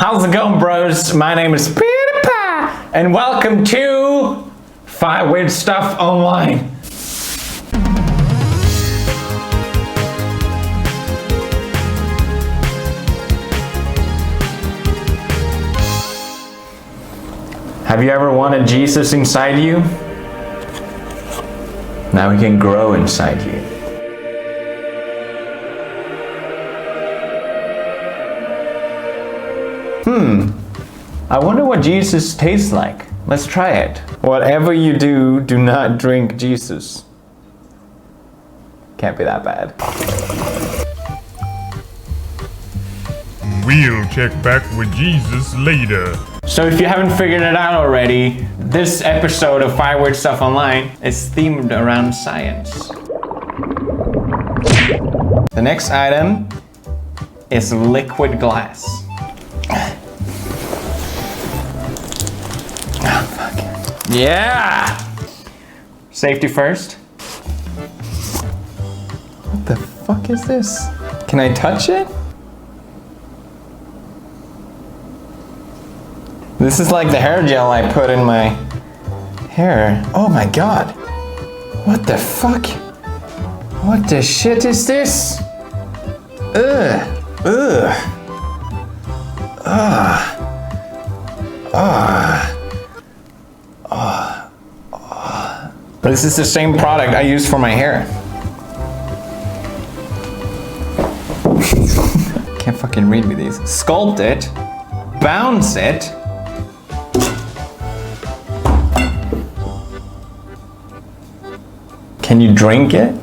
How's it going, bros? My name is PewDiePie, and welcome to Weird Stuff Online. Have you ever wanted Jesus inside you? Now he can grow inside you. I wonder what Jesus tastes like. Let's try it. Whatever you do, do not drink Jesus. Can't be that bad. We'll check back with Jesus later. So if you haven't figured it out already, this episode of Weird Stuff Online is themed around science. The next item is liquid glass. Oh, fuck. Yeah! Safety first. What the fuck is this? Can I touch it? This is like the hair gel I put in my hair. Oh my god. What the fuck? What the shit is this? Ugh. Ugh. This is the same product I use for my hair. Can't fucking read with these. Sculpt it. Bounce it. Can you drink it?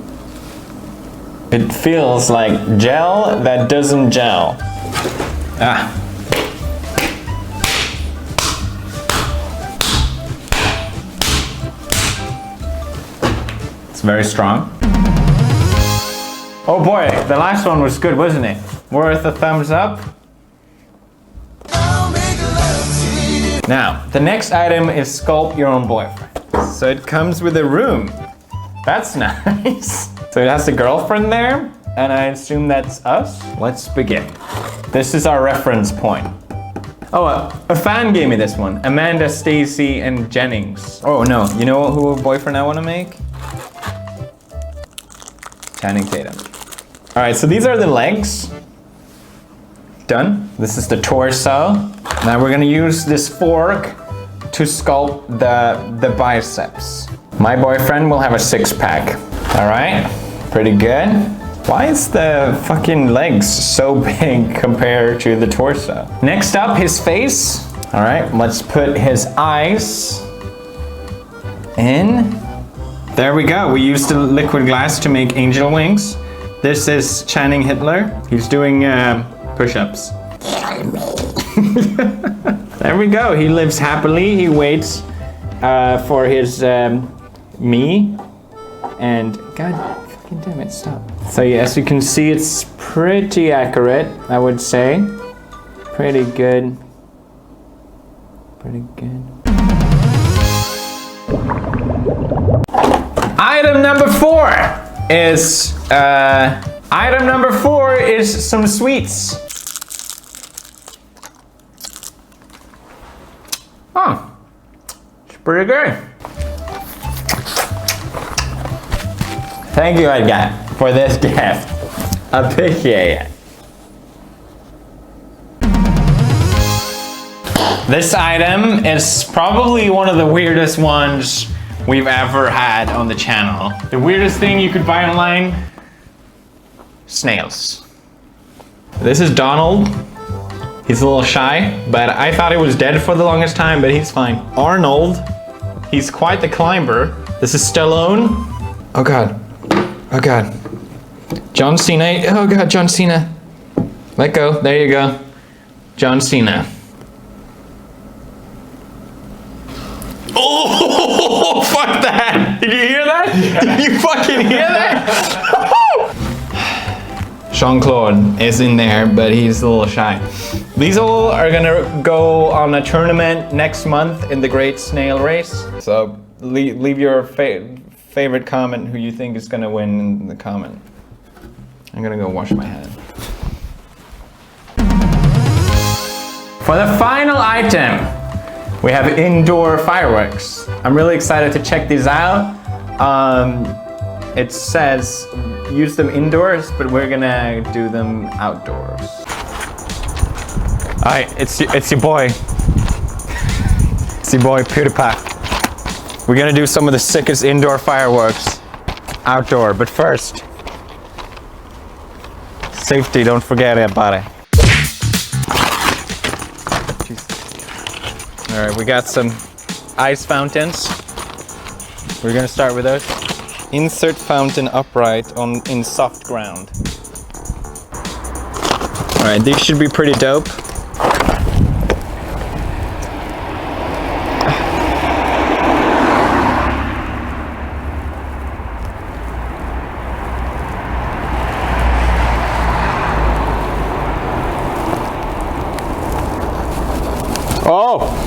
It feels like gel that doesn't gel. Ah. It's very strong. Oh boy, the last one was good, wasn't it? Worth a thumbs up. Now, the next item is sculpt your own boyfriend. So it comes with a room. That's nice. So it has a girlfriend there, and I assume that's us. Let's begin. This is our reference point. Oh, a fan gave me this one. Amanda, Stacy, and Jennings. Oh no, you know who boyfriend I want to make? Channing Tatum. All right, so these are the legs. Done. This is the torso. Now we're gonna use this fork to sculpt the biceps. My boyfriend will have a six-pack. All right, pretty good. Why is the fucking legs so big compared to the torso? Next up, his face. All right, let's put his eyes in. There we go. We used the liquid glass to make angel wings. This is Channing Hitler. He's doing push-ups. There we go. He lives happily. He waits for his me. And god fucking damn it, stop. So yeah, as you can see, it's pretty accurate, I would say. Pretty good. Pretty good. Item number four is some sweets. Oh, it's pretty good. Thank you, Edgar, for this gift. Appreciate it. This item is probably one of the weirdest ones we've ever had on the channel. The weirdest thing you could buy online? Snails. This is Donald. He's a little shy, but I thought he was dead for the longest time, but he's fine. Arnold. He's quite the climber. This is Stallone. Oh god. Oh god. John Cena. Oh god, John Cena. Let go. There you go. John Cena. Oh, fuck that! Did you hear that? Did you fucking hear that? Jean-Claude is in there, but he's a little shy. These all are gonna go on a tournament next month in the Great Snail Race. So leave your favorite comment who you think is gonna win in the comment. I'm gonna go wash my hands. For the final item, we have indoor fireworks. I'm really excited to check these out. It says use them indoors, but we're gonna do them outdoors. Alright, it's your boy. It's your boy PewDiePie. We're gonna do some of the sickest indoor fireworks outdoor, but first, safety, don't forget about it. Alright, we got some ice fountains. We're gonna start with those. Insert fountain upright in soft ground. Alright, these should be pretty dope. Oh!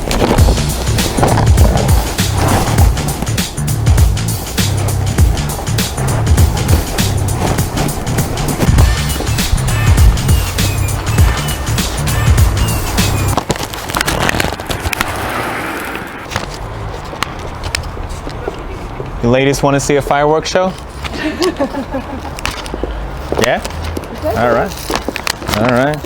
You ladies want to see a fireworks show? Yeah? All right. All right.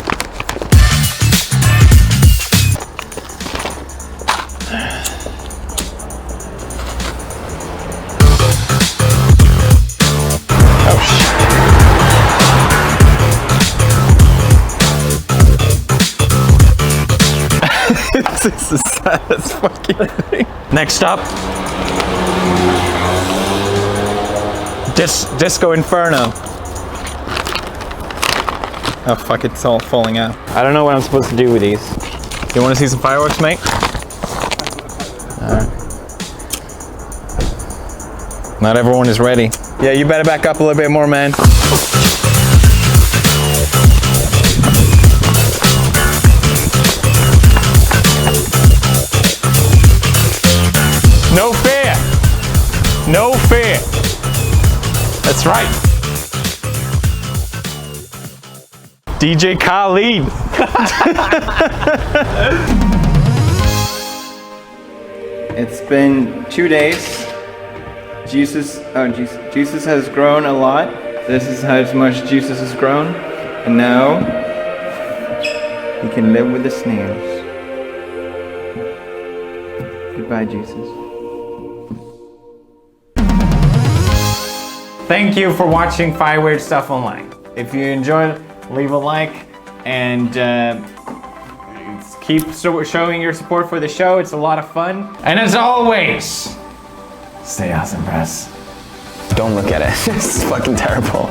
This is the saddest fucking thing. Next up, Disco Inferno. Oh fuck, it's all falling out. I don't know what I'm supposed to do with these. You want to see some fireworks, mate? Alright. Not everyone is ready. Yeah, you better back up a little bit more, man. No fear! No fear! That's right! DJ Khalid! It's been 2 days. Jesus has grown a lot. This is how much Jesus has grown. And now, he can live with the snails. Goodbye, Jesus. Thank you for watching Fireweird Stuff Online. If you enjoyed, leave a like and keep showing your support for the show. It's a lot of fun. And as always, stay awesome, press. Don't look at it. It's fucking terrible.